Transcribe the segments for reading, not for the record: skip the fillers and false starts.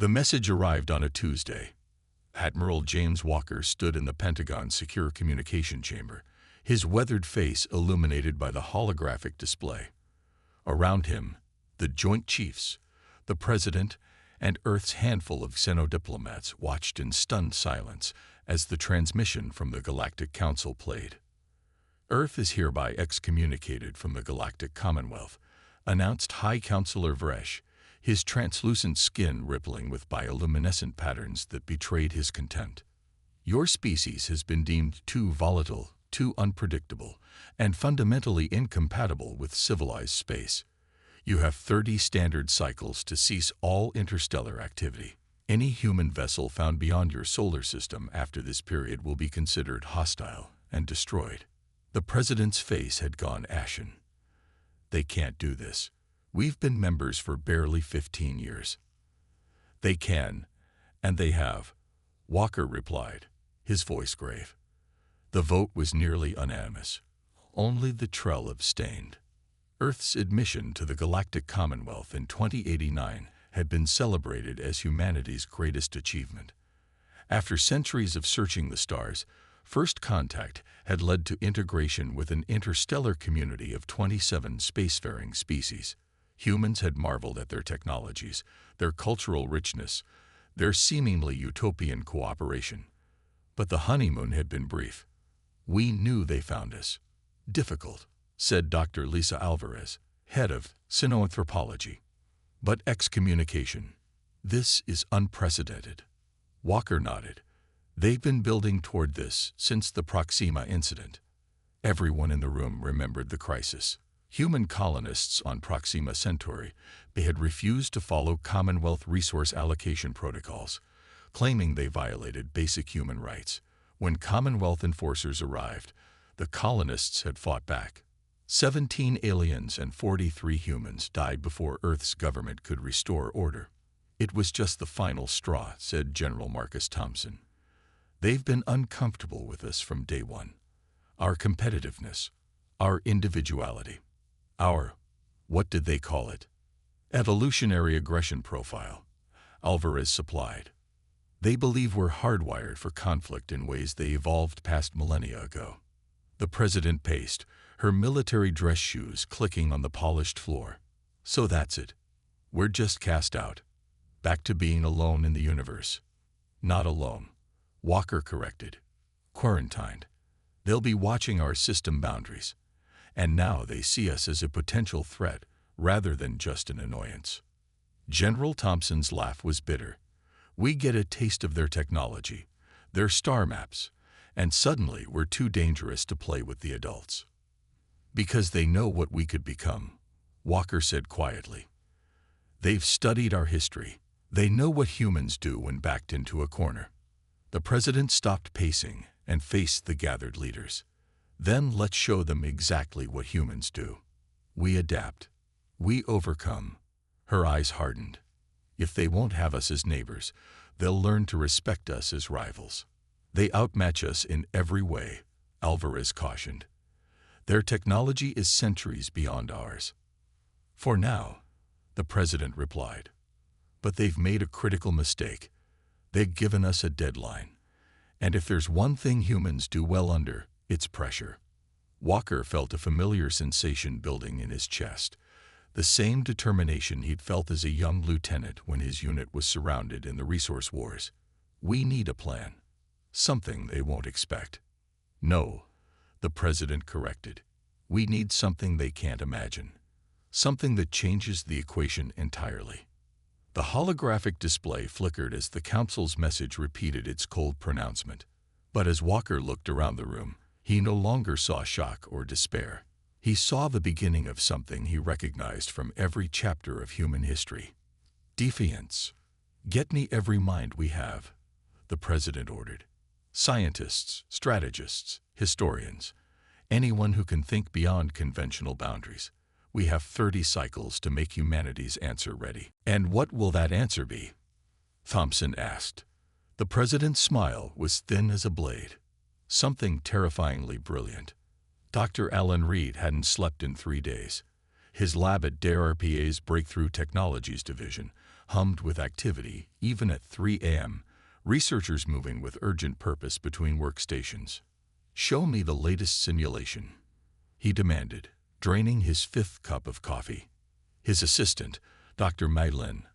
The message arrived on a Tuesday. Admiral James Walker stood in the Pentagon's secure communication chamber, his weathered face illuminated by the holographic display. Around him, the Joint Chiefs, the President, and Earth's handful of xenodiplomats watched in stunned silence as the transmission from the Galactic Council played. Earth is hereby excommunicated from the Galactic Commonwealth, announced High Counselor Vresh, his translucent skin rippling with bioluminescent patterns that betrayed his contempt. Your species has been deemed too volatile, too unpredictable, and fundamentally incompatible with civilized space. You have 30 standard cycles to cease all interstellar activity. Any human vessel found beyond your solar system after this period will be considered hostile and destroyed. The president's face had gone ashen. They can't do this. We've been members for barely 15 years. They can, and they have, Walker replied, his voice grave. The vote was nearly unanimous. Only the Trell abstained. Earth's admission to the Galactic Commonwealth in 2089 had been celebrated as humanity's greatest achievement. After centuries of searching the stars, first contact had led to integration with an interstellar community of 27 spacefaring species. Humans had marveled at their technologies, their cultural richness, their seemingly utopian cooperation. But the honeymoon had been brief. We knew they found us. Difficult, said Dr. Lisa Alvarez, head of Cynoanthropology. But excommunication. This is unprecedented. Walker nodded. They've been building toward this since the Proxima incident. Everyone in the room remembered the crisis. Human colonists on Proxima Centauri had refused to follow Commonwealth resource allocation protocols, claiming they violated basic human rights. When Commonwealth enforcers arrived, the colonists had fought back. 17 aliens and 43 humans died before Earth's government could restore order. It was just the final straw, said General Marcus Thompson. They've been uncomfortable with us from day one. Our competitiveness, our individuality, our, what did they call it? Evolutionary aggression profile, Alvarez supplied. They believe we're hardwired for conflict in ways they evolved past millennia ago. The president paced, her military dress shoes clicking on the polished floor. So that's it. We're just cast out. Back to being alone in the universe. Not alone, Walker corrected. Quarantined. They'll be watching our system boundaries. And now they see us as a potential threat rather than just an annoyance. General Thompson's laugh was bitter. We get a taste of their technology, their star maps, and suddenly we're too dangerous to play with the adults. Because they know what we could become, Walker said quietly. They've studied our history. They know what humans do when backed into a corner. The president stopped pacing and faced the gathered leaders. Then let's show them exactly what humans do. We adapt. We overcome. Her eyes hardened. If they won't have us as neighbors, they'll learn to respect us as rivals. They outmatch us in every way, Alvarez cautioned. Their technology is centuries beyond ours. For now, the president replied. But they've made a critical mistake. They've given us a deadline. And if there's one thing humans do well under, it's pressure. Walker felt a familiar sensation building in his chest, the same determination he'd felt as a young lieutenant when his unit was surrounded in the resource wars. We need a plan. Something they won't expect. No, the president corrected. We need something they can't imagine. Something that changes the equation entirely. The holographic display flickered as the council's message repeated its cold pronouncement. But as Walker looked around the room, he no longer saw shock or despair. He saw the beginning of something he recognized from every chapter of human history. Defiance. Get me every mind we have, the president ordered. Scientists, strategists, historians, anyone who can think beyond conventional boundaries. We have 30 cycles to make humanity's answer ready. And what will that answer be? Thompson asked. The president's smile was thin as a blade. Something terrifyingly brilliant. Dr. Alan Reed hadn't slept in 3 days. His lab at DARPA's Breakthrough Technologies Division, hummed with activity, even at 3 a.m., researchers moving with urgent purpose between workstations. "Show me the latest simulation," he demanded, draining his 5th cup of coffee. His assistant, Dr. Madeline,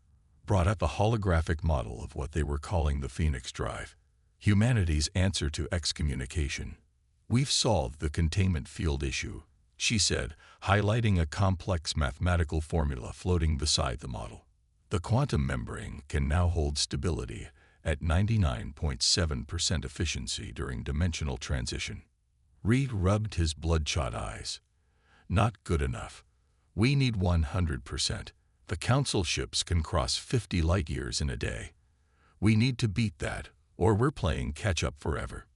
brought up a holographic model of what they were calling the Phoenix Drive, humanity's answer to excommunication. "We've solved the containment field issue," she said, highlighting a complex mathematical formula floating beside the model. "The quantum membrane can now hold stability at 99.7% efficiency during dimensional transition." Reed rubbed his bloodshot eyes. "Not good enough. We need 100%. The Council ships can cross 50 light-years in a day. We need to beat that, or we're playing catch-up forever."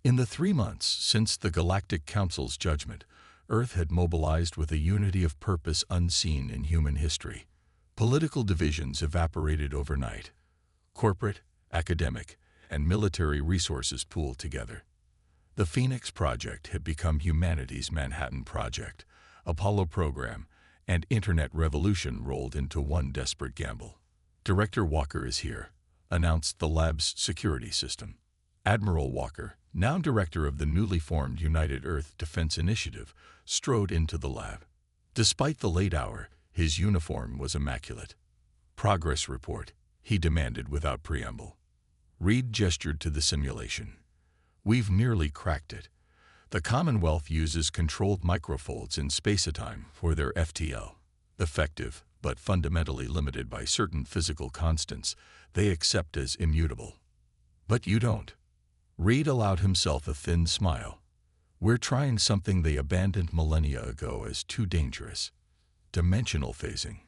In the 3 months since the Galactic Council's judgment, Earth had mobilized with a unity of purpose unseen in human history. Political divisions evaporated overnight. Corporate, academic, and military resources pooled together. The Phoenix Project had become humanity's Manhattan Project, Apollo program, and Internet revolution rolled into one desperate gamble. "Director Walker is here," announced the lab's security system. Admiral Walker, now director of the newly formed United Earth Defense Initiative, strode into the lab. Despite the late hour, his uniform was immaculate. "Progress report," he demanded without preamble. Reed gestured to the simulation. "We've nearly cracked it. The Commonwealth uses controlled microfolds in spacetime for their FTL. Effective, but fundamentally limited by certain physical constants they accept as immutable." "But you don't." Reed allowed himself a thin smile. "We're trying something they abandoned millennia ago as too dangerous. Dimensional phasing.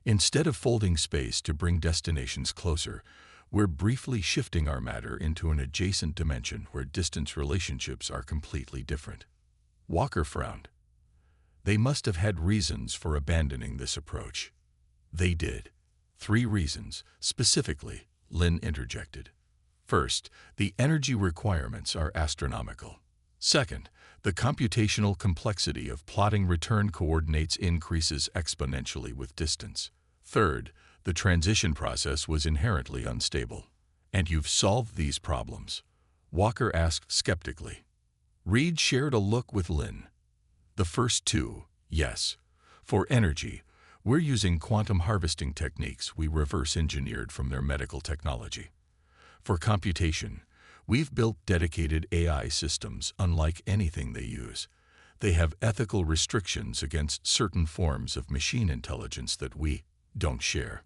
Instead of folding space to bring destinations closer, we're briefly shifting our matter into an adjacent dimension where distance relationships are completely different." Walker frowned. They must have had reasons for abandoning this approach. They did. 3 reasons, specifically, Lynn interjected. First, the energy requirements are astronomical. Second, the computational complexity of plotting return coordinates increases exponentially with distance. Third, the transition process was inherently unstable. "And you've solved these problems?" Walker asked skeptically. Reed shared a look with Lynn. "The first 2, yes. For energy, we're using quantum harvesting techniques we reverse-engineered from their medical technology. For computation, we've built dedicated AI systems unlike anything they use. They have ethical restrictions against certain forms of machine intelligence that we don't share."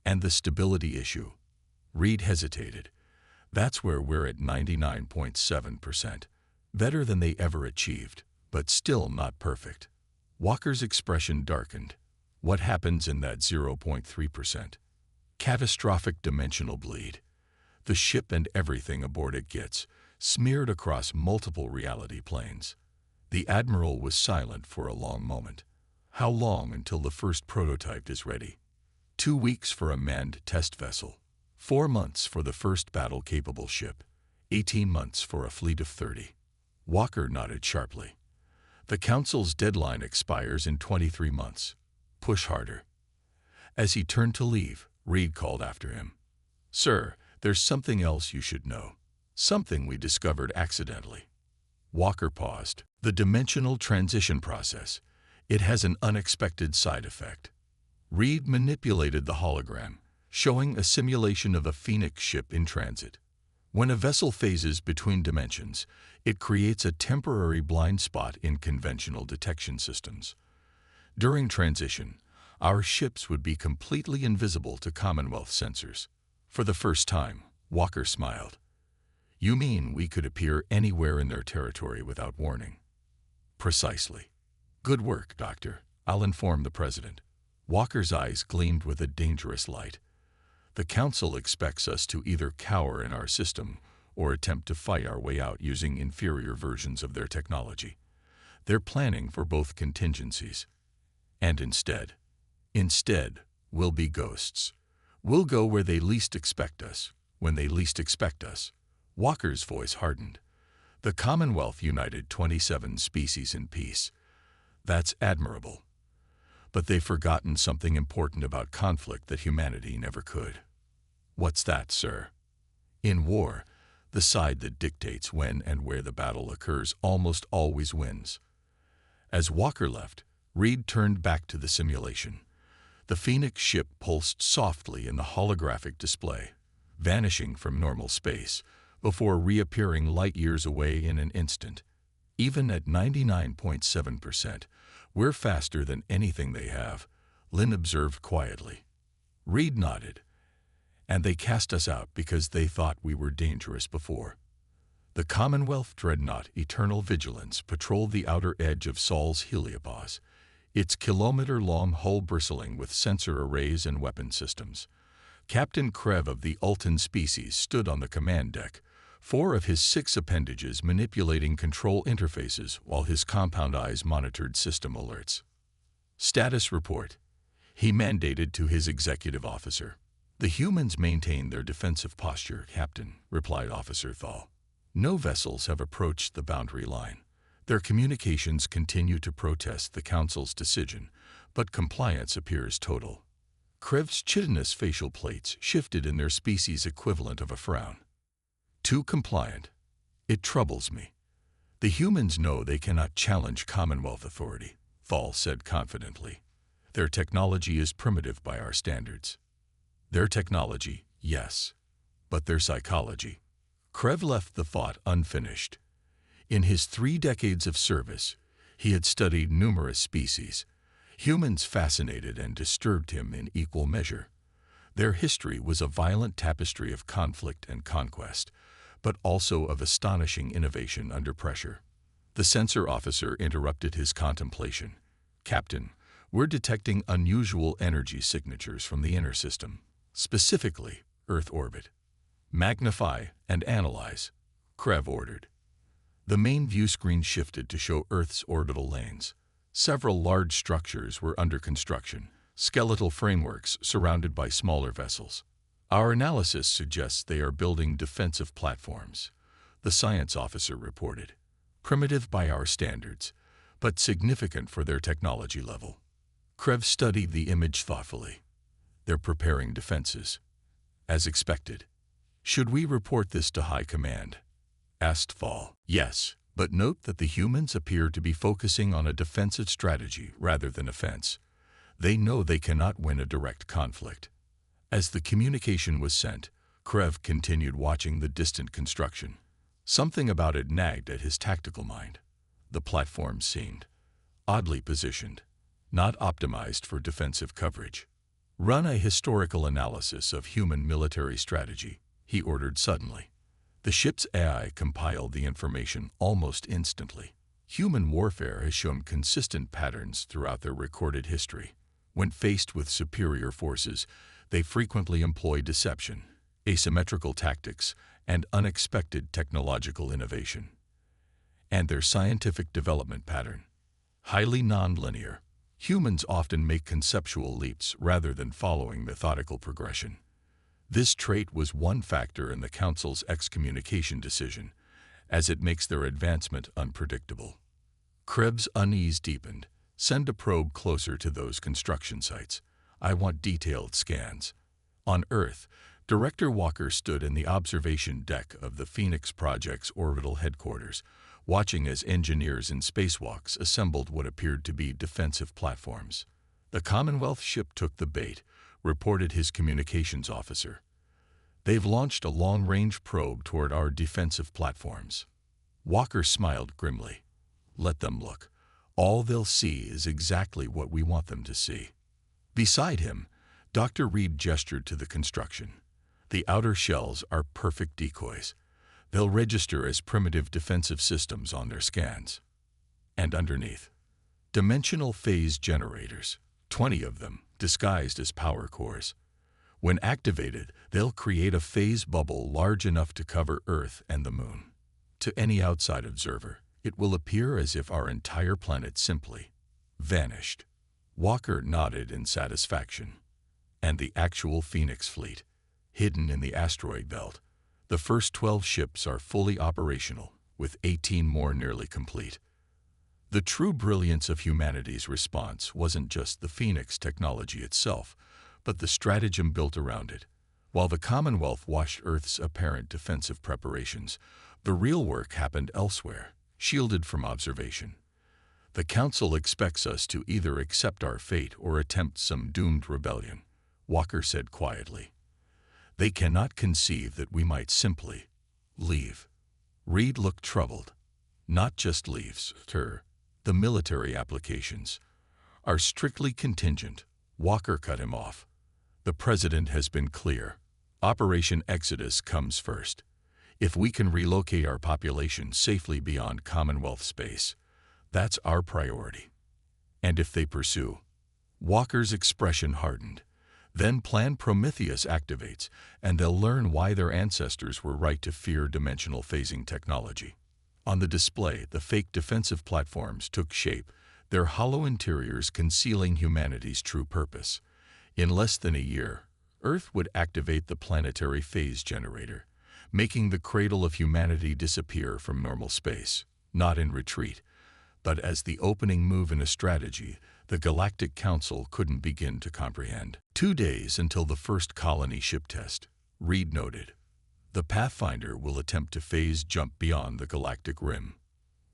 "And the stability issue?" Reed hesitated. "That's where we're at 99.7%. Better than they ever achieved, but still not perfect." Walker's expression darkened. "What happens in that 0.3%? Catastrophic dimensional bleed. The ship and everything aboard it gets smeared across multiple reality planes." The Admiral was silent for a long moment. "How long until the first prototype is ready?" 2 weeks for a manned test vessel. 4 months for the first battle-capable ship. 18 months for a fleet of 30. Walker nodded sharply. "The Council's deadline expires in 23 months. Push harder." As he turned to leave, Reed called after him. "Sir, there's something else you should know. Something we discovered accidentally." Walker paused. "The dimensional transition process. It has an unexpected side effect." Reed manipulated the hologram, showing a simulation of a Phoenix ship in transit. When a vessel phases between dimensions, it creates a temporary blind spot in conventional detection systems. During transition, our ships would be completely invisible to Commonwealth sensors. For the first time, Walker smiled. "You mean we could appear anywhere in their territory without warning?" "Precisely." "Good work, Doctor. I'll inform the President." Walker's eyes gleamed with a dangerous light. "The Council expects us to either cower in our system or attempt to fight our way out using inferior versions of their technology. They're planning for both contingencies. And instead, we'll be ghosts. We'll go where they least expect us, when they least expect us." Walker's voice hardened. "The Commonwealth united 27 species in peace. That's admirable. But they've forgotten something important about conflict that humanity never could. What's that, sir? In war, the side that dictates when and where the battle occurs almost always wins. As Walker left, Reed turned back to the simulation. The Phoenix ship pulsed softly in the holographic display, vanishing from normal space, before reappearing light years away in an instant. Even at 99.7%, we're faster than anything they have, Lynn observed quietly. Reed nodded. And they cast us out because they thought we were dangerous before. The Commonwealth dreadnought Eternal Vigilance patrolled the outer edge of Sol's heliopause, its kilometer-long hull bristling with sensor arrays and weapon systems. Captain Krev of the Ultan species stood on the command deck, 4 of his 6 appendages manipulating control interfaces while his compound eyes monitored system alerts. Status report, he mandated to his executive officer. The humans maintain their defensive posture, Captain, replied Officer Thal. No vessels have approached the boundary line. Their communications continue to protest the Council's decision, but compliance appears total. Krev's chitinous facial plates shifted in their species equivalent of a frown. Too compliant. It troubles me. The humans know they cannot challenge Commonwealth authority, Thal said confidently. Their technology is primitive by our standards. Their technology, yes, but their psychology. Krev left the thought unfinished. In his 3 decades of service, he had studied numerous species. Humans fascinated and disturbed him in equal measure. Their history was a violent tapestry of conflict and conquest, but also of astonishing innovation under pressure. The sensor officer interrupted his contemplation. Captain, we're detecting unusual energy signatures from the inner system. Specifically, Earth orbit. Magnify and analyze, Krev ordered. The main view screen shifted to show Earth's orbital lanes. Several large structures were under construction, skeletal frameworks surrounded by smaller vessels. Our analysis suggests they are building defensive platforms, the science officer reported. Primitive by our standards, but significant for their technology level. Krev studied the image thoughtfully. They're preparing defenses. As expected. Should we report this to High Command? Asked Thal. Yes, but note that the humans appear to be focusing on a defensive strategy rather than offense. They know they cannot win a direct conflict. As the communication was sent, Krev continued watching the distant construction. Something about it nagged at his tactical mind. The platform seemed oddly positioned, not optimized for defensive coverage. Run a historical analysis of human military strategy, he ordered suddenly. The ship's AI compiled the information almost instantly. Human warfare has shown consistent patterns throughout their recorded history. When faced with superior forces, they frequently employ deception, asymmetrical tactics, and unexpected technological innovation. And their scientific development pattern, highly nonlinear. Humans often make conceptual leaps rather than following methodical progression. This trait was one factor in the Council's excommunication decision, as it makes their advancement unpredictable. Krebs' unease deepened. Send a probe closer to those construction sites. I want detailed scans. On Earth, Director Walker stood in the observation deck of the Phoenix Project's orbital headquarters, watching as engineers in spacewalks assembled what appeared to be defensive platforms. The Commonwealth ship took the bait, reported his communications officer. They've launched a long-range probe toward our defensive platforms. Walker smiled grimly. Let them look. All they'll see is exactly what we want them to see. Beside him, Dr. Reed gestured to the construction. The outer shells are perfect decoys. They'll register as primitive defensive systems on their scans. And underneath, dimensional phase generators, 20 of them, disguised as power cores. When activated, they'll create a phase bubble large enough to cover Earth and the Moon. To any outside observer, it will appear as if our entire planet simply vanished. Walker nodded in satisfaction. And the actual Phoenix fleet, hidden in the asteroid belt. The first 12 ships are fully operational, with 18 more nearly complete. The true brilliance of humanity's response wasn't just the Phoenix technology itself, but the stratagem built around it. While the Commonwealth watched Earth's apparent defensive preparations, the real work happened elsewhere, shielded from observation. The Council expects us to either accept our fate or attempt some doomed rebellion, Walker said quietly. They cannot conceive that we might simply leave. Reed looked troubled. Not just leaves, sir. The military applications are strictly contingent. Walker cut him off. The President has been clear. Operation Exodus comes first. If we can relocate our population safely beyond Commonwealth space, that's our priority. And if they pursue, Walker's expression hardened. Then Plan Prometheus activates, and they'll learn why their ancestors were right to fear dimensional phasing technology. On the display, the fake defensive platforms took shape, their hollow interiors concealing humanity's true purpose. In less than a year, Earth would activate the planetary phase generator, making the cradle of humanity disappear from normal space, not in retreat, but as the opening move in a strategy the Galactic Council couldn't begin to comprehend. 2 days until the first colony ship test, Reed noted. The Pathfinder will attempt to phase jump beyond the galactic rim,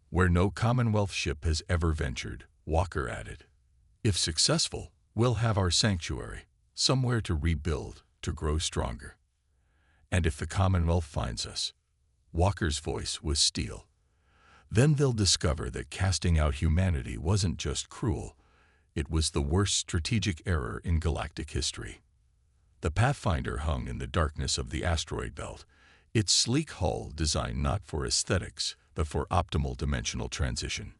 where no Commonwealth ship has ever ventured, Walker added. If successful, we'll have our sanctuary, somewhere to rebuild, to grow stronger. And if the Commonwealth finds us, Walker's voice was steel, then they'll discover that casting out humanity wasn't just cruel, it was the worst strategic error in galactic history. The Pathfinder hung in the darkness of the asteroid belt, its sleek hull designed not for aesthetics, but for optimal dimensional transition.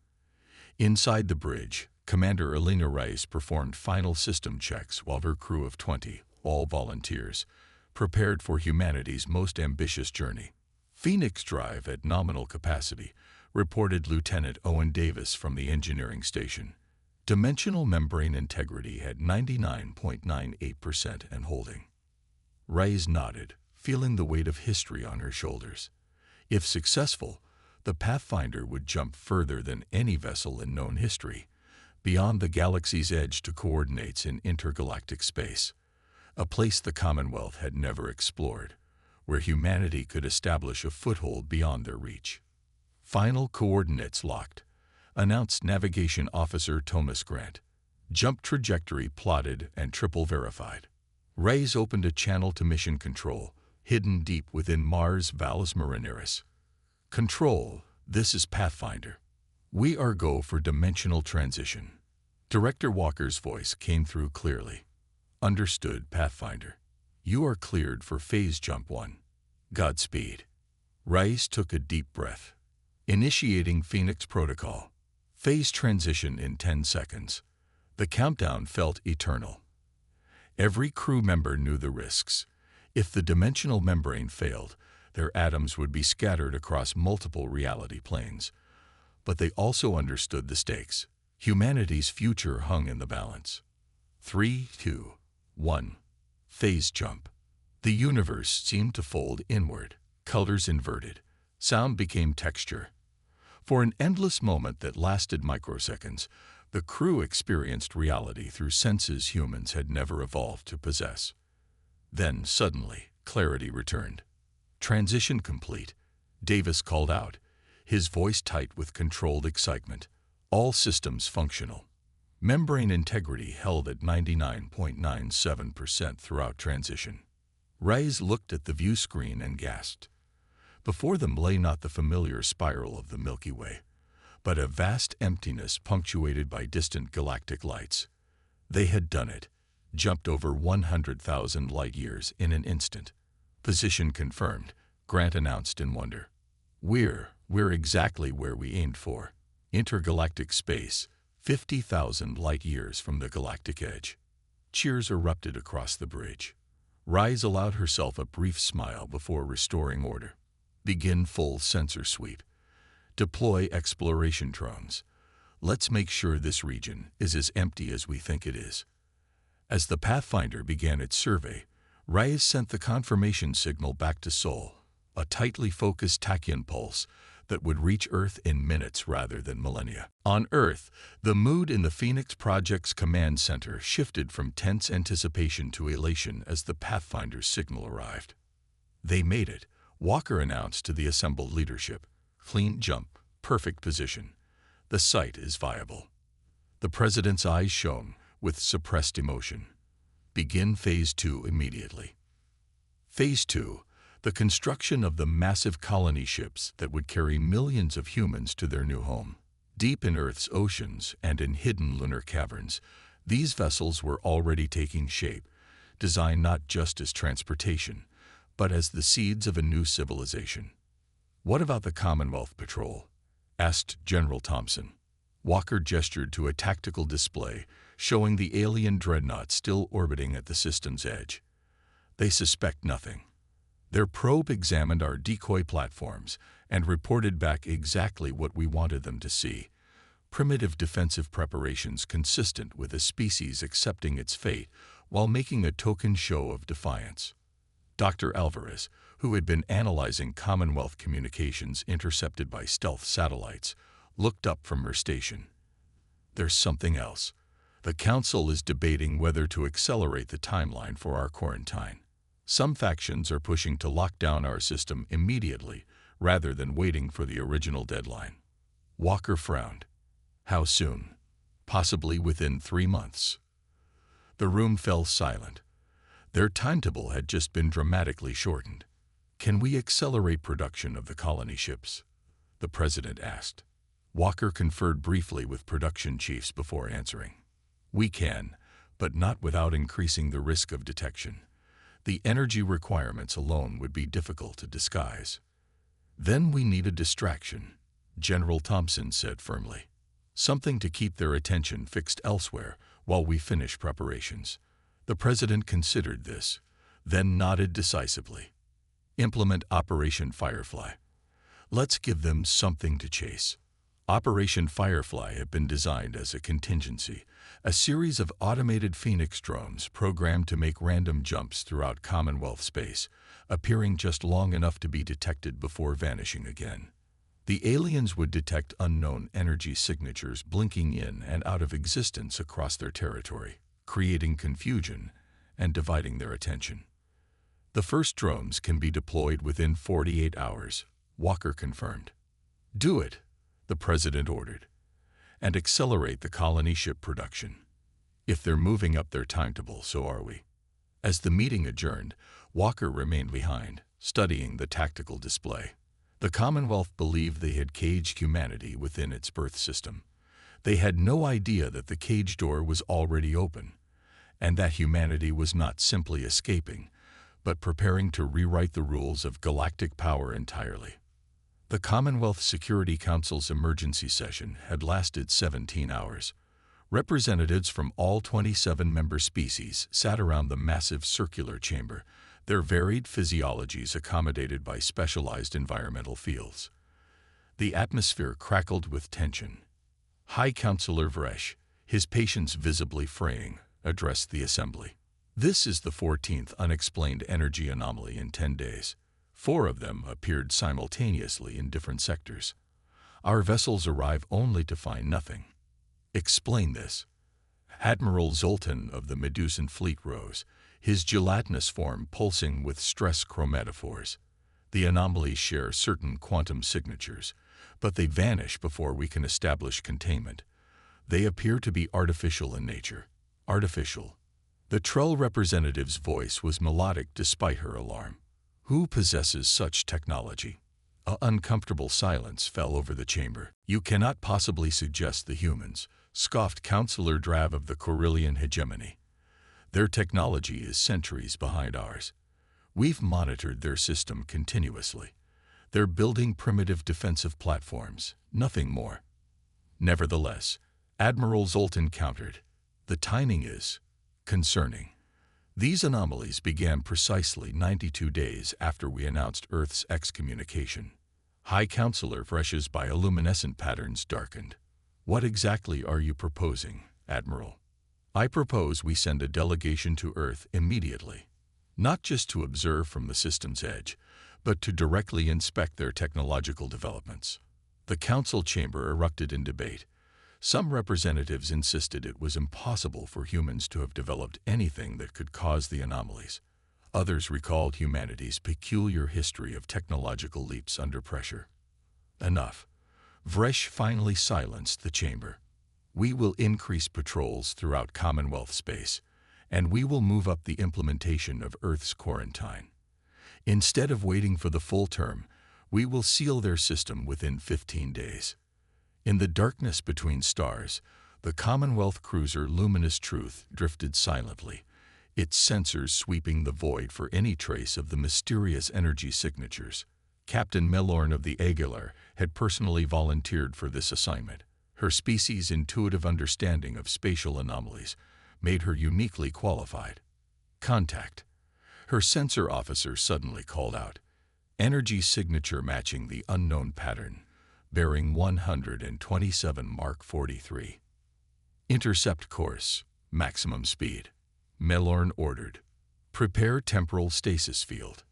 Inside the bridge, Commander Elena Rice performed final system checks while her crew of 20, all volunteers, prepared for humanity's most ambitious journey. Phoenix Drive at nominal capacity, reported Lieutenant Owen Davis from the engineering station. Dimensional membrane integrity at 99.98% and holding. Rice nodded, feeling the weight of history on her shoulders. If successful, the Pathfinder would jump further than any vessel in known history, beyond the galaxy's edge to coordinates in intergalactic space, a place the Commonwealth had never explored, where humanity could establish a foothold beyond their reach. Final coordinates locked, announced Navigation Officer Thomas Grant. Jump trajectory plotted and triple verified. Rice opened a channel to Mission Control, hidden deep within Mars' Valles Marineris. Control, this is Pathfinder. We are go for dimensional transition. Director Walker's voice came through clearly. Understood, Pathfinder. You are cleared for phase jump 1. Godspeed. Rice took a deep breath. Initiating Phoenix Protocol. Phase transition in 10 seconds. The countdown felt eternal. Every crew member knew the risks. If the dimensional membrane failed, their atoms would be scattered across multiple reality planes. But they also understood the stakes. Humanity's future hung in the balance. 3, 2, 1. Phase jump. The universe seemed to fold inward, colors inverted. Sound became texture. For an endless moment that lasted microseconds, the crew experienced reality through senses humans had never evolved to possess. Then, suddenly, clarity returned. Transition complete. Davis called out, his voice tight with controlled excitement. All systems functional. Membrane integrity held at 99.97% throughout transition. Rice looked at the view screen and gasped. Before them lay not the familiar spiral of the Milky Way, but a vast emptiness punctuated by distant galactic lights. They had done it, jumped over 100,000 light-years in an instant. Position confirmed, Grant announced in wonder. We're exactly where we aimed for. Intergalactic space, 50,000 light-years from the galactic edge. Cheers erupted across the bridge. Rice allowed herself a brief smile before restoring order. Begin full sensor sweep. Deploy exploration drones. Let's make sure this region is as empty as we think it is. As the Pathfinder began its survey, Rice sent the confirmation signal back to Sol, a tightly focused tachyon pulse that would reach Earth in minutes rather than millennia. On Earth, the mood in the Phoenix Project's command center shifted from tense anticipation to elation as the Pathfinder's signal arrived. "They made it," Walker announced to the assembled leadership. "Clean jump, perfect position. The site is viable." The President's eyes shone with suppressed emotion. "Begin Phase 2 immediately." Phase 2, the construction of the massive colony ships that would carry millions of humans to their new home. Deep in Earth's oceans and in hidden lunar caverns, these vessels were already taking shape, designed not just as transportation, but as the seeds of a new civilization. "What about the Commonwealth Patrol?" asked General Thompson. Walker gestured to a tactical display showing the alien dreadnought still orbiting at the system's edge. "They suspect nothing. Their probe examined our decoy platforms and reported back exactly what we wanted them to see: primitive defensive preparations consistent with a species accepting its fate while making a token show of defiance." Dr. Alvarez, who had been analyzing Commonwealth communications intercepted by stealth satellites, looked up from her station. "There's something else. The Council is debating whether to accelerate the timeline for our quarantine. Some factions are pushing to lock down our system immediately rather than waiting for the original deadline." Walker frowned. "How soon?" "Possibly within 3 months." The room fell silent. Their timetable had just been dramatically shortened. "Can we accelerate production of the colony ships?" the President asked. Walker conferred briefly with production chiefs before answering. "We can, but not without increasing the risk of detection. The energy requirements alone would be difficult to disguise." "Then we need a distraction," General Thompson said firmly. "Something to keep their attention fixed elsewhere while we finish preparations." The President considered this, then nodded decisively. "Implement Operation Firefly. Let's give them something to chase." Operation Firefly had been designed as a contingency, a series of automated Phoenix drones programmed to make random jumps throughout Commonwealth space, appearing just long enough to be detected before vanishing again. The aliens would detect unknown energy signatures blinking in and out of existence across their territory, creating confusion and dividing their attention. "The first drones can be deployed within 48 hours, Walker confirmed. "Do it," the President ordered, "and accelerate the colony ship production. If they're moving up their timetable, so are we." As the meeting adjourned, Walker remained behind, studying the tactical display. The Commonwealth believed they had caged humanity within its birth system. They had no idea that the cage door was already open, and that humanity was not simply escaping, but preparing to rewrite the rules of galactic power entirely. The Commonwealth Security Council's emergency session had lasted 17 hours. Representatives from all 27 member species sat around the massive circular chamber, their varied physiologies accommodated by specialized environmental fields. The atmosphere crackled with tension. High Councillor Vresh, his patience visibly fraying, addressed the assembly. "This is the 14th unexplained energy anomaly in 10 days. 4 of them appeared simultaneously in different sectors. Our vessels arrive only to find nothing. Explain this." Admiral Zoltan of the Medusan fleet rose, his gelatinous form pulsing with stress chromatophores. "The anomalies share certain quantum signatures, but they vanish before we can establish containment. They appear to be artificial in nature." "Artificial." The Trull representative's voice was melodic despite her alarm. "Who possesses such technology?" An uncomfortable silence fell over the chamber. "You cannot possibly suggest the humans," scoffed Councillor Drav of the Corellian hegemony. "Their technology is centuries behind ours. We've monitored their system continuously. They're building primitive defensive platforms, nothing more." Nevertheless, Admiral Zoltan countered, "The timing is concerning. These anomalies began precisely 92 days after we announced Earth's excommunication." High Councillor Vresh's bioluminescent patterns darkened. "What exactly are you proposing, Admiral?" "I propose we send a delegation to Earth immediately." not just to observe from the system's edge, but to directly inspect their technological developments. The council chamber erupted in debate. Some representatives insisted it was impossible for humans to have developed anything that could cause the anomalies. Others recalled humanity's peculiar history of technological leaps under pressure. Enough. Vresh finally silenced the chamber. We will increase patrols throughout Commonwealth space, and we will move up the implementation of Earth's quarantine. Instead of waiting for the full term, we will seal their system within 15 days. In the darkness between stars, the Commonwealth cruiser Luminous Truth drifted silently, its sensors sweeping the void for any trace of the mysterious energy signatures. Captain Melorn of the Aguilar had personally volunteered for this assignment. Her species' intuitive understanding of spatial anomalies made her uniquely qualified. Contact. Her sensor officer suddenly called out. Energy signature matching the unknown pattern, bearing 127 Mark 43. Intercept course, maximum speed. Melorn ordered. Prepare temporal stasis field.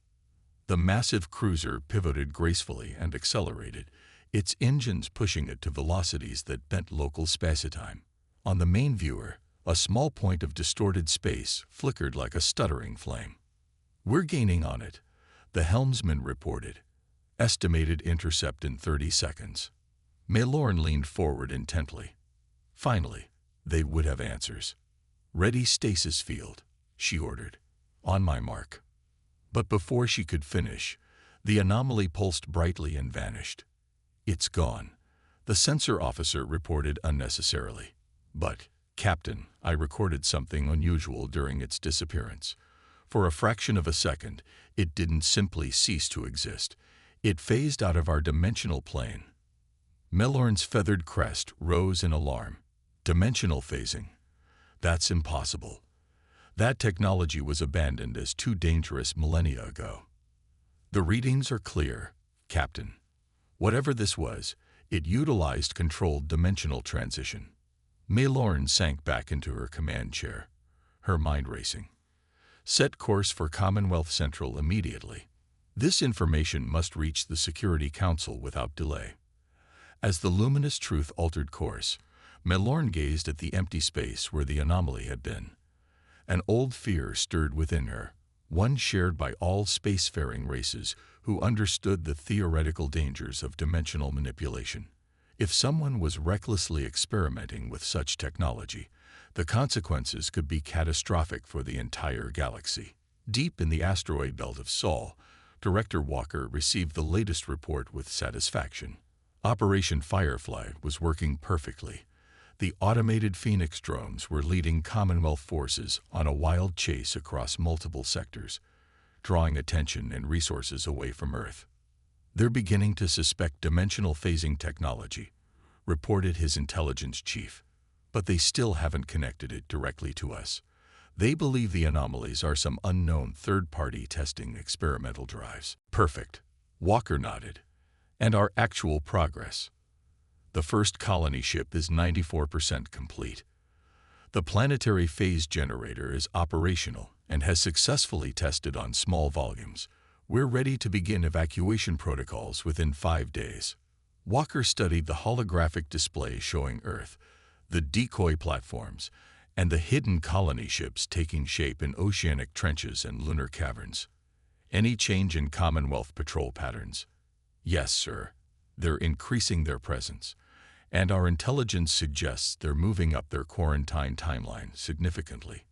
The massive cruiser pivoted gracefully and accelerated, its engines pushing it to velocities that bent local spacetime. On the main viewer, a small point of distorted space flickered like a stuttering flame. We're gaining on it, the helmsman reported. Estimated intercept in 30 seconds. Melorn leaned forward intently. Finally, they would have answers. Ready stasis field, she ordered. On my mark. But before she could finish, the anomaly pulsed brightly and vanished. It's gone, the sensor officer reported unnecessarily. But, Captain, I recorded something unusual during its disappearance. For a fraction of a second, it didn't simply cease to exist. It phased out of our dimensional plane. Melorn's feathered crest rose in alarm. Dimensional phasing? That's impossible. That technology was abandoned as too dangerous millennia ago. The readings are clear, Captain. Whatever this was, it utilized controlled dimensional transition. Melorn sank back into her command chair, her mind racing. Set course for Commonwealth Central immediately. This information must reach the Security Council without delay. As the Luminous Truth altered course, Melorn gazed at the empty space where the anomaly had been. An old fear stirred within her, one shared by all spacefaring races who understood the theoretical dangers of dimensional manipulation. If someone was recklessly experimenting with such technology, the consequences could be catastrophic for the entire galaxy. Deep in the asteroid belt of Sol, Director Walker received the latest report with satisfaction. Operation Firefly was working perfectly. The automated Phoenix drones were leading Commonwealth forces on a wild chase across multiple sectors, drawing attention and resources away from Earth. They're beginning to suspect dimensional phasing technology, reported his intelligence chief, but they still haven't connected it directly to us. They believe the anomalies are some unknown third-party testing experimental drives. Perfect. Walker nodded. And our actual progress. The first colony ship is 94% complete. The planetary phase generator is operational and has successfully tested on small volumes. We're ready to begin evacuation protocols within 5 days. Walker studied the holographic display showing Earth, the decoy platforms, and the hidden colony ships taking shape in oceanic trenches and lunar caverns. Any change in Commonwealth patrol patterns? Yes, sir. They're increasing their presence, and our intelligence suggests they're moving up their quarantine timeline significantly.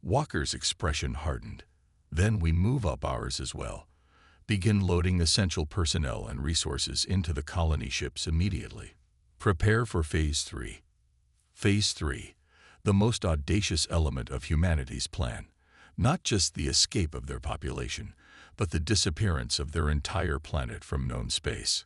Walker's expression hardened. Then we move up ours as well. Begin loading essential personnel and resources into the colony ships immediately. Prepare for Phase 3. Phase 3, the most audacious element of humanity's plan. Not just the escape of their population, but the disappearance of their entire planet from known space.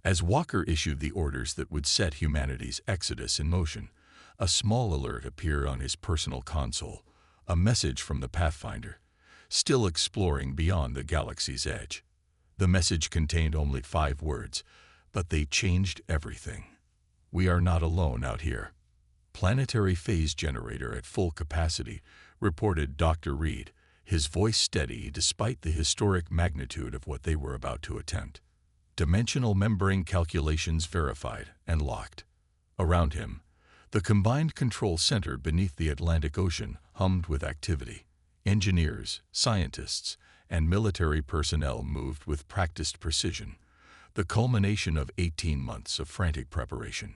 As Walker issued the orders that would set humanity's exodus in motion, a small alert appeared on his personal console, a message from the Pathfinder, still exploring beyond the galaxy's edge. The message contained only 5 words, but they changed everything. We are not alone out here. Planetary phase generator at full capacity, reported Dr. Reed, his voice steady despite the historic magnitude of what they were about to attempt. Dimensional membrane calculations verified and locked. Around him, the combined control center beneath the Atlantic Ocean hummed with activity. Engineers, scientists, and military personnel moved with practiced precision, the culmination of 18 months of frantic preparation.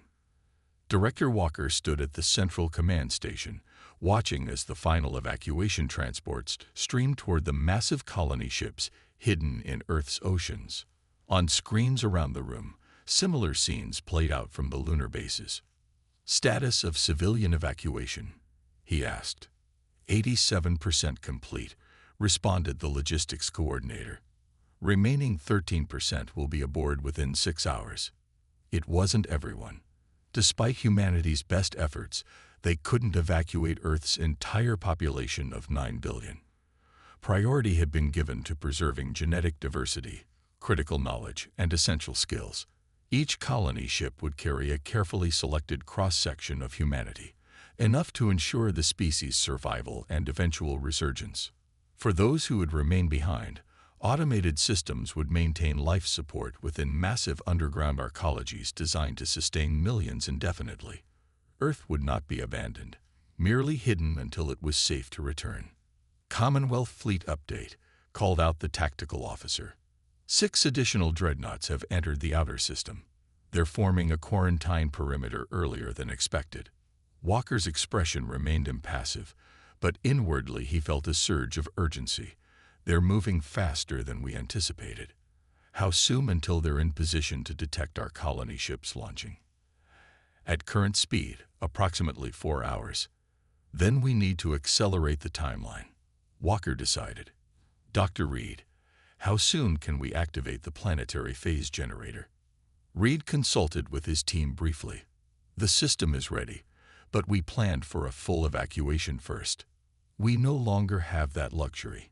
Director Walker stood at the central command station, watching as the final evacuation transports streamed toward the massive colony ships hidden in Earth's oceans. On screens around the room, similar scenes played out from the lunar bases. "Status of civilian evacuation?" he asked. 87% complete, responded the logistics coordinator. Remaining 13% will be aboard within 6 hours. It wasn't everyone. Despite humanity's best efforts, they couldn't evacuate Earth's entire population of 9 billion. Priority had been given to preserving genetic diversity, critical knowledge, and essential skills. Each colony ship would carry a carefully selected cross-section of humanity, enough to ensure the species' survival and eventual resurgence. For those who would remain behind, automated systems would maintain life support within massive underground arcologies designed to sustain millions indefinitely. Earth would not be abandoned, merely hidden until it was safe to return. Commonwealth Fleet Update, called out the tactical officer. 6 additional dreadnoughts have entered the outer system. They're forming a quarantine perimeter earlier than expected. Walker's expression remained impassive, but inwardly he felt a surge of urgency. They're moving faster than we anticipated. How soon until they're in position to detect our colony ships launching? At current speed, approximately 4 hours. Then we need to accelerate the timeline, Walker decided. Dr. Reed, how soon can we activate the planetary phase generator? Reed consulted with his team briefly. The system is ready, but we planned for a full evacuation first. We no longer have that luxury.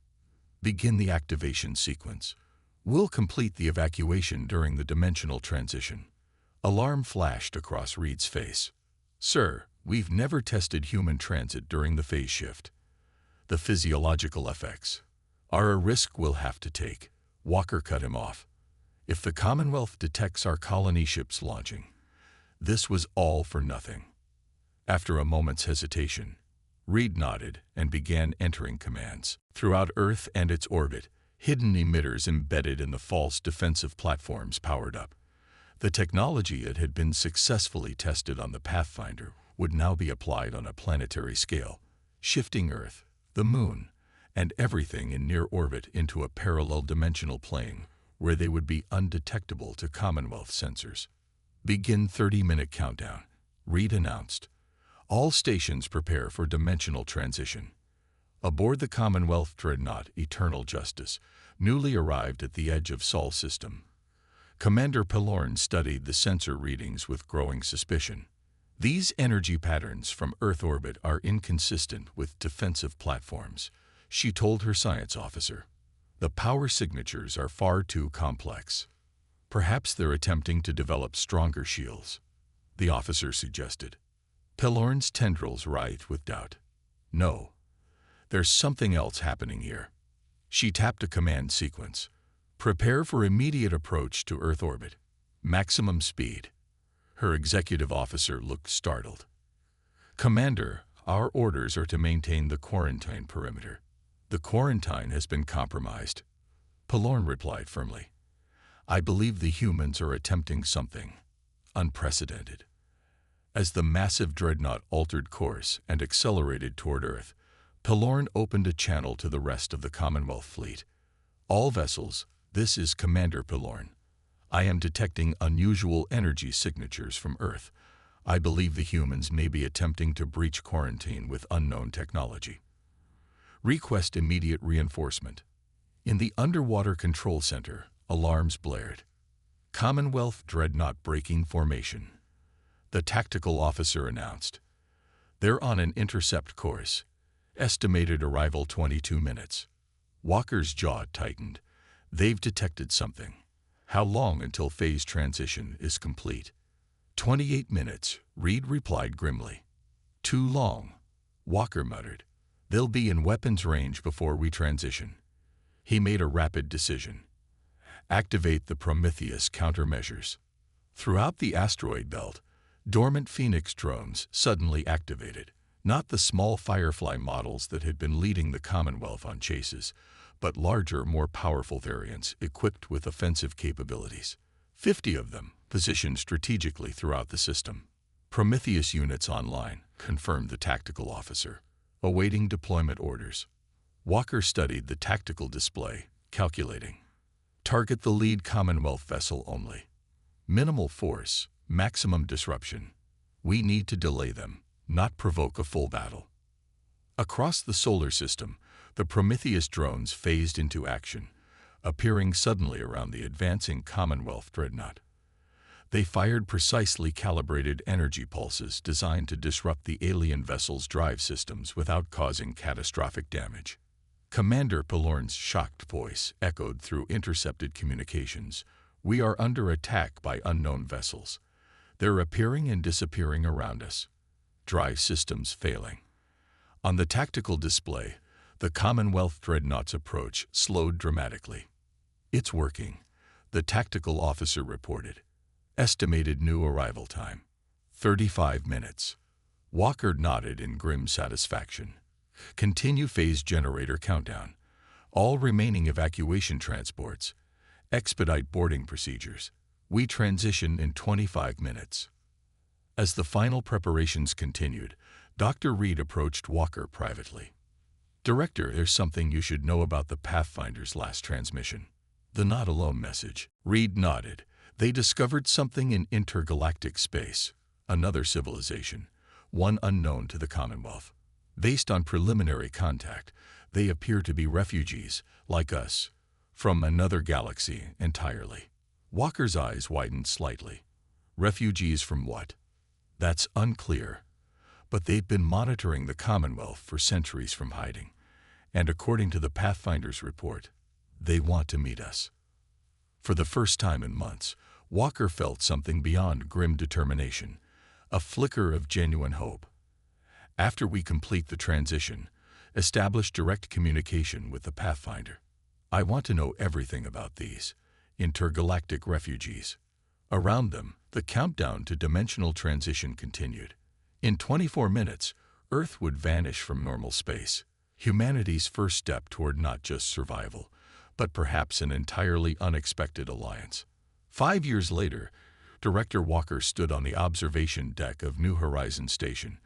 Begin the activation sequence. We'll complete the evacuation during the dimensional transition. Alarm flashed across Reed's face. Sir, we've never tested human transit during the phase shift. The physiological effects are a risk we'll have to take. Walker cut him off. If the Commonwealth detects our colony ships launching, this was all for nothing. After a moment's hesitation, Reed nodded and began entering commands. Throughout Earth and its orbit, hidden emitters embedded in the false defensive platforms powered up. The technology that had been successfully tested on the Pathfinder would now be applied on a planetary scale, shifting Earth, the Moon, and everything in near orbit into a parallel dimensional plane where they would be undetectable to Commonwealth sensors. Begin 30-minute countdown, Reed announced. All stations prepare for dimensional transition. Aboard the Commonwealth dreadnought Eternal Justice, newly arrived at the edge of Sol system, Commander Pelorn studied the sensor readings with growing suspicion. These energy patterns from Earth orbit are inconsistent with defensive platforms, she told her science officer. The power signatures are far too complex. Perhaps they're attempting to develop stronger shields, the officer suggested. Pelorn's tendrils writhed with doubt. No, there's something else happening here. She tapped a command sequence. Prepare for immediate approach to Earth orbit. Maximum speed. Her executive officer looked startled. Commander, our orders are to maintain the quarantine perimeter. The quarantine has been compromised. Pelorn replied firmly. I believe the humans are attempting something unprecedented. As the massive dreadnought altered course and accelerated toward Earth, Pelorn opened a channel to the rest of the Commonwealth fleet. All vessels, this is Commander Pelorn. I am detecting unusual energy signatures from Earth. I believe the humans may be attempting to breach quarantine with unknown technology. Request immediate reinforcement. In the underwater control center, alarms blared. Commonwealth dreadnought breaking formation. The tactical officer announced. They're on an intercept course. Estimated arrival 22 minutes. Walker's jaw tightened. They've detected something. How long until phase transition is complete? 28 minutes, Reed replied grimly. Too long, Walker muttered. They'll be in weapons range before we transition. He made a rapid decision. Activate the Prometheus countermeasures. Throughout the asteroid belt, dormant Phoenix drones suddenly activated. Not the small Firefly models that had been leading the Commonwealth on chases, but larger, more powerful variants equipped with offensive capabilities. 50 of them, positioned strategically throughout the system. Prometheus units online, confirmed the tactical officer. Awaiting deployment orders. Walker studied the tactical display, calculating. Target the lead Commonwealth vessel only. Minimal force, maximum disruption. We need to delay them, not provoke a full battle. Across the solar system, the Prometheus drones phased into action, appearing suddenly around the advancing Commonwealth dreadnought. They fired precisely calibrated energy pulses designed to disrupt the alien vessel's drive systems without causing catastrophic damage. Commander Pelorn's shocked voice echoed through intercepted communications. We are under attack by unknown vessels. They're appearing and disappearing around us. Drive systems failing. On the tactical display, the Commonwealth dreadnought's approach slowed dramatically. It's working, the tactical officer reported. Estimated new arrival time, 35 minutes. Walker nodded in grim satisfaction. Continue phase generator countdown. All remaining evacuation transports. Expedite boarding procedures. We transition in 25 minutes. As the final preparations continued, Dr. Reed approached Walker privately. Director, there's something you should know about the Pathfinder's last transmission. The not alone message. Reed nodded. They discovered something in intergalactic space, another civilization, one unknown to the Commonwealth. Based on preliminary contact, they appear to be refugees, like us, from another galaxy entirely. Walker's eyes widened slightly. Refugees from what? That's unclear. But they've been monitoring the Commonwealth for centuries from hiding, and according to the Pathfinder's report, they want to meet us. For the first time in months, Walker felt something beyond grim determination, a flicker of genuine hope. After we complete the transition, establish direct communication with the Pathfinder. I want to know everything about these intergalactic refugees. Around them, the countdown to dimensional transition continued. In 24 minutes, Earth would vanish from normal space, humanity's first step toward not just survival, but perhaps an entirely unexpected alliance. 5 years later, Director Walker stood on the observation deck of New Horizons Station,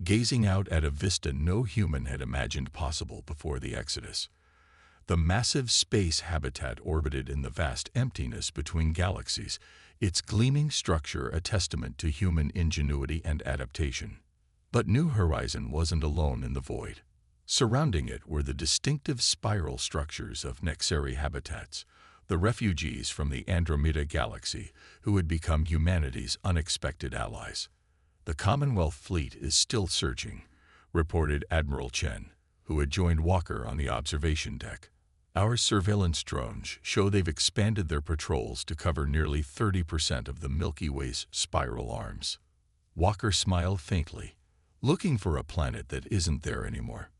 gazing out at a vista no human had imagined possible before the Exodus. The massive space habitat orbited in the vast emptiness between galaxies, its gleaming structure a testament to human ingenuity and adaptation. But New Horizon wasn't alone in the void. Surrounding it were the distinctive spiral structures of Nexari habitats, the refugees from the Andromeda Galaxy who had become humanity's unexpected allies. The Commonwealth fleet is still searching, reported Admiral Chen, who had joined Walker on the observation deck. Our surveillance drones show they've expanded their patrols to cover nearly 30% of the Milky Way's spiral arms. Walker smiled faintly, looking for a planet that isn't there anymore.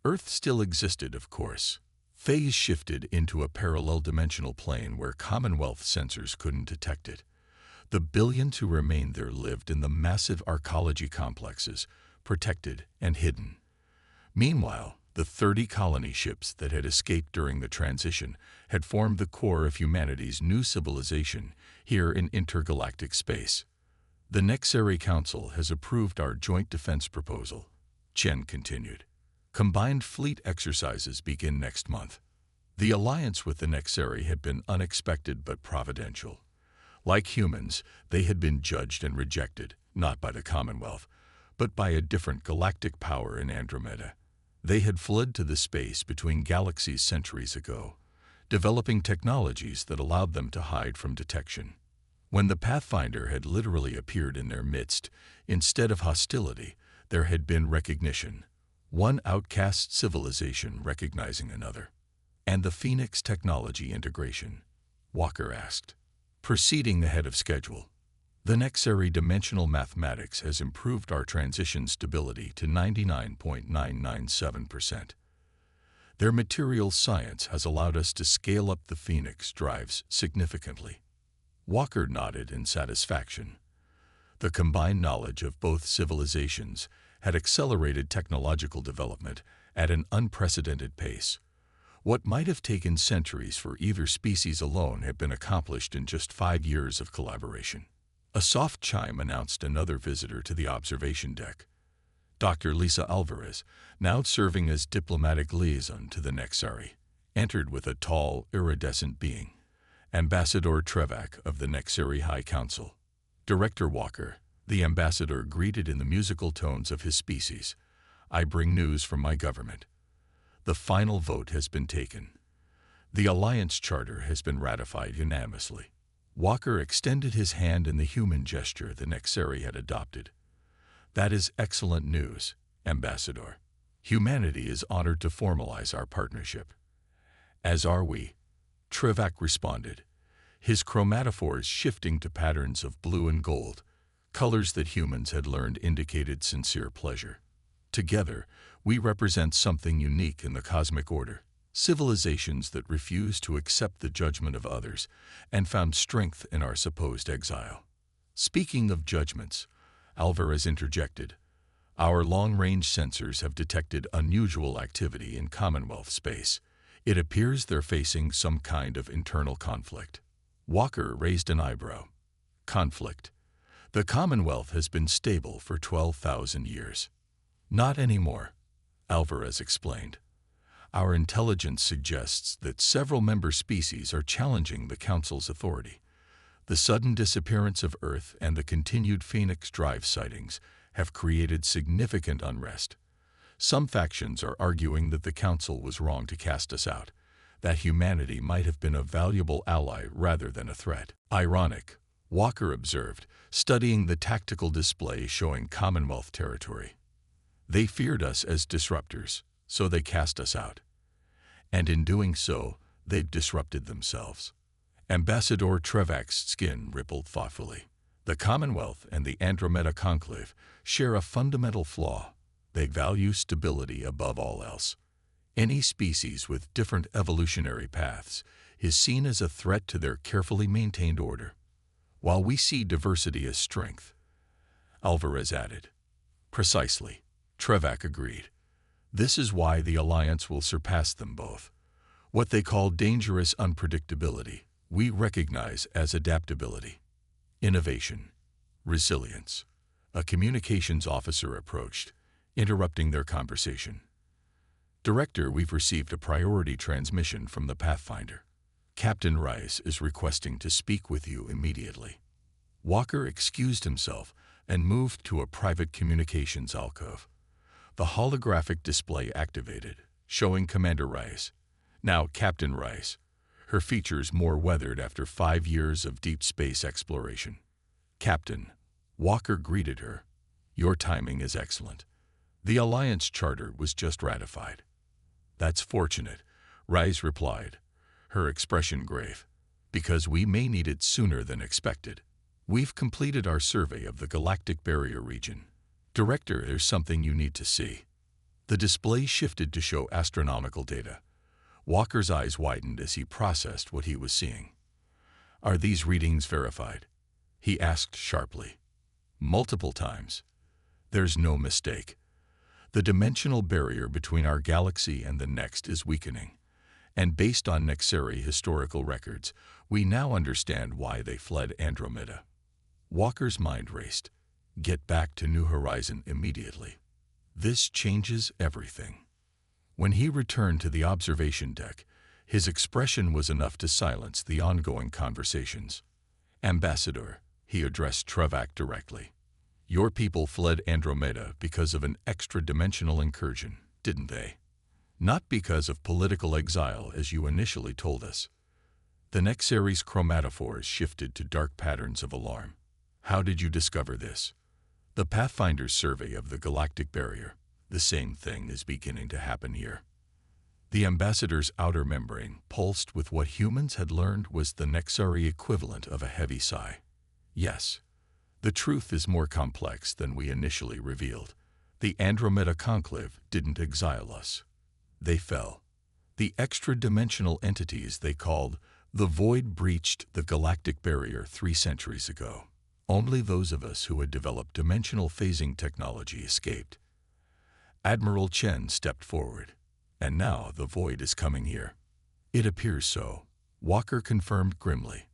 Earth still existed, of course. Phase shifted into a parallel dimensional plane where Commonwealth sensors couldn't detect it. The billions who remained there lived in the massive arcology complexes, protected and hidden. Meanwhile, the 30 colony ships that had escaped during the transition had formed the core of humanity's new civilization here in intergalactic space. The Nexari Council has approved our joint defense proposal, Chen continued. Combined fleet exercises begin next month. The alliance with the Nexari had been unexpected but providential. Like humans, they had been judged and rejected, not by the Commonwealth, but by a different galactic power in Andromeda. They had fled to the space between galaxies centuries ago, developing technologies that allowed them to hide from detection. When the Pathfinder had literally appeared in their midst, instead of hostility, there had been recognition. One outcast civilization recognizing another. And the Phoenix technology integration? Walker asked. Proceeding ahead of schedule. The Nexary dimensional mathematics has improved our transition stability to 99.997%. Their materials science has allowed us to scale up the Phoenix drives significantly. Walker nodded in satisfaction. The combined knowledge of both civilizations had accelerated technological development at an unprecedented pace. What might have taken centuries for either species alone had been accomplished in just 5 years of collaboration. A soft chime announced another visitor to the observation deck. Dr. Lisa Alvarez, now serving as diplomatic liaison to the Nexary, entered with a tall, iridescent being. Ambassador Trevak of the Nexary High Council. Director Walker, the ambassador greeted in the musical tones of his species. I bring news from my government. The final vote has been taken. The Alliance Charter has been ratified unanimously. Walker extended his hand in the human gesture the Nexary had adopted. That is excellent news, Ambassador. Humanity is honored to formalize our partnership. As are we, Trevak responded, his chromatophores shifting to patterns of blue and gold, colors that humans had learned indicated sincere pleasure. Together, we represent something unique in the cosmic order, civilizations that refuse to accept the judgment of others and found strength in our supposed exile. Speaking of judgments, Alvarez interjected, our long-range sensors have detected unusual activity in Commonwealth space. It appears they're facing some kind of internal conflict. Walker raised an eyebrow. Conflict. The Commonwealth has been stable for 12,000 years. Not anymore, Alvarez explained. Our intelligence suggests that several member species are challenging the Council's authority. The sudden disappearance of Earth and the continued Phoenix Drive sightings have created significant unrest. Some factions are arguing that the Council was wrong to cast us out, that humanity might have been a valuable ally rather than a threat. Ironic, Walker observed, studying the tactical display showing Commonwealth territory. They feared us as disruptors, so they cast us out. And in doing so, they've disrupted themselves. Ambassador Trevak's skin rippled thoughtfully. The Commonwealth and the Andromeda Conclave share a fundamental flaw. They value stability above all else. Any species with different evolutionary paths is seen as a threat to their carefully maintained order, while we see diversity as strength, Alvarez added. Precisely, Trevak agreed. This is why the Alliance will surpass them both. What they call dangerous unpredictability, we recognize as adaptability, innovation, resilience. A communications officer approached, interrupting their conversation. Director, we've received a priority transmission from the Pathfinder. Captain Rice is requesting to speak with you immediately. Walker excused himself and moved to a private communications alcove. The holographic display activated, showing Commander Rice, now Captain Rice, her features more weathered after 5 years of deep space exploration. Captain, Walker greeted her. Your timing is excellent. The Alliance Charter was just ratified. That's fortunate, Rice replied, her expression grave, because we may need it sooner than expected. We've completed our survey of the Galactic Barrier region. Director, there's something you need to see. The display shifted to show astronomical data. Walker's eyes widened as he processed what he was seeing. Are these readings verified? He asked sharply. Multiple times. There's no mistake. The dimensional barrier between our galaxy and the next is weakening, and based on Nexary historical records, we now understand why they fled Andromeda. Walker's mind raced. Get back to New Horizon immediately. This changes everything. When he returned to the observation deck, his expression was enough to silence the ongoing conversations. Ambassador, he addressed Trevak directly. Your people fled Andromeda because of an extra-dimensional incursion, didn't they? Not because of political exile as you initially told us. The Nexary's chromatophores shifted to dark patterns of alarm. How did you discover this? The Pathfinder's survey of the galactic barrier. The same thing is beginning to happen here. The Ambassador's outer membrane pulsed with what humans had learned was the Nexary equivalent of a heavy sigh. Yes, The truth is more complex than we initially revealed. The Andromeda Conclave didn't exile us. They fell. The extra-dimensional entities they called the Void breached the galactic barrier 3 centuries ago. Only those of us who had developed dimensional phasing technology escaped. Admiral Chen stepped forward. And now the Void is coming here. It appears so, Walker confirmed grimly.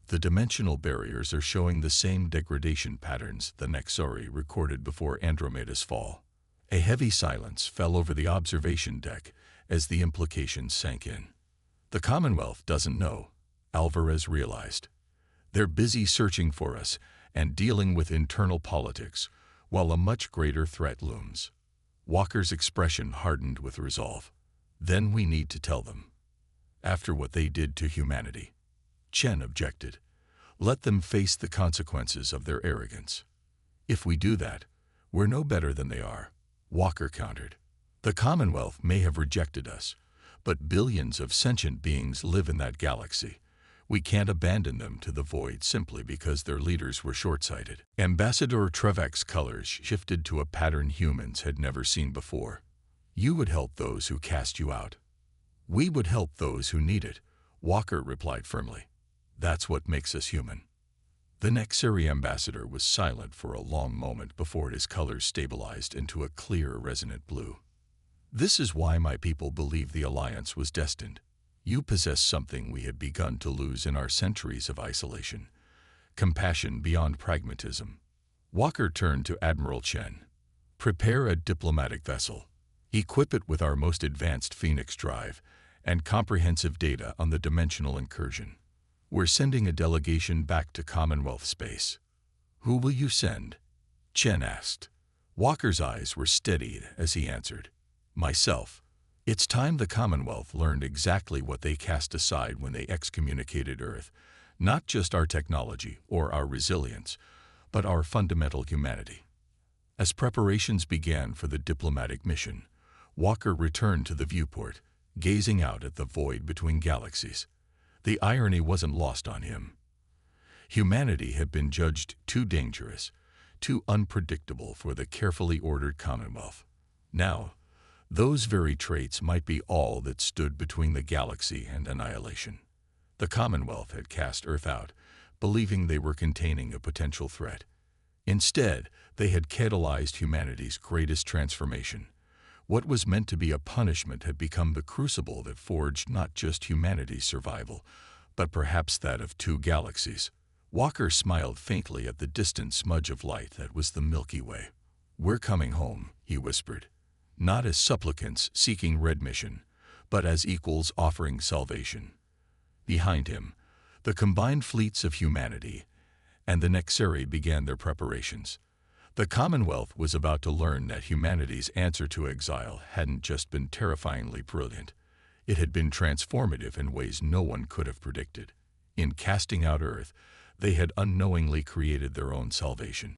The dimensional barriers are showing the same degradation patterns the Nexari recorded before Andromeda's fall. A heavy silence fell over the observation deck as the implications sank in. The Commonwealth doesn't know, Alvarez realized. They're busy searching for us and dealing with internal politics, while a much greater threat looms. Walker's expression hardened with resolve. Then we need to tell them. After what they did to humanity. Chen objected. Let them face the consequences of their arrogance. If we do that, we're no better than they are, Walker countered. The Commonwealth may have rejected us, but billions of sentient beings live in that galaxy. We can't abandon them to the Void simply because their leaders were short-sighted. Ambassador Trevek's colors shifted to a pattern humans had never seen before. You would help those who cast you out. We would help those who need it, Walker replied firmly. That's what makes us human. The Nexari ambassador was silent for a long moment before his colors stabilized into a clear, resonant blue. This is why my people believe the alliance was destined. You possess something we had begun to lose in our centuries of isolation. Compassion beyond pragmatism. Walker turned to Admiral Chen. Prepare a diplomatic vessel. Equip it with our most advanced Phoenix drive and comprehensive data on the dimensional incursion. We're sending a delegation back to Commonwealth space. Who will you send? Chen asked. Walker's eyes were steadied as he answered. Myself. It's time the Commonwealth learned exactly what they cast aside when they excommunicated Earth. Not just our technology or our resilience, but our fundamental humanity. As preparations began for the diplomatic mission, Walker returned to the viewport, gazing out at the void between galaxies. The irony wasn't lost on him. Humanity had been judged too dangerous, too unpredictable for the carefully ordered Commonwealth. Now, those very traits might be all that stood between the galaxy and annihilation. The Commonwealth had cast Earth out, believing they were containing a potential threat. Instead, they had catalyzed humanity's greatest transformation. What was meant to be a punishment had become the crucible that forged not just humanity's survival, but perhaps that of 2 galaxies. Walker smiled faintly at the distant smudge of light that was the Milky Way. We're coming home, he whispered. Not as supplicants seeking redmission, but as equals offering salvation. Behind him, the combined fleets of humanity and the Nexari began their preparations. The Commonwealth was about to learn that humanity's answer to exile hadn't just been terrifyingly brilliant. It had been transformative in ways no one could have predicted. In casting out Earth, they had unknowingly created their own salvation.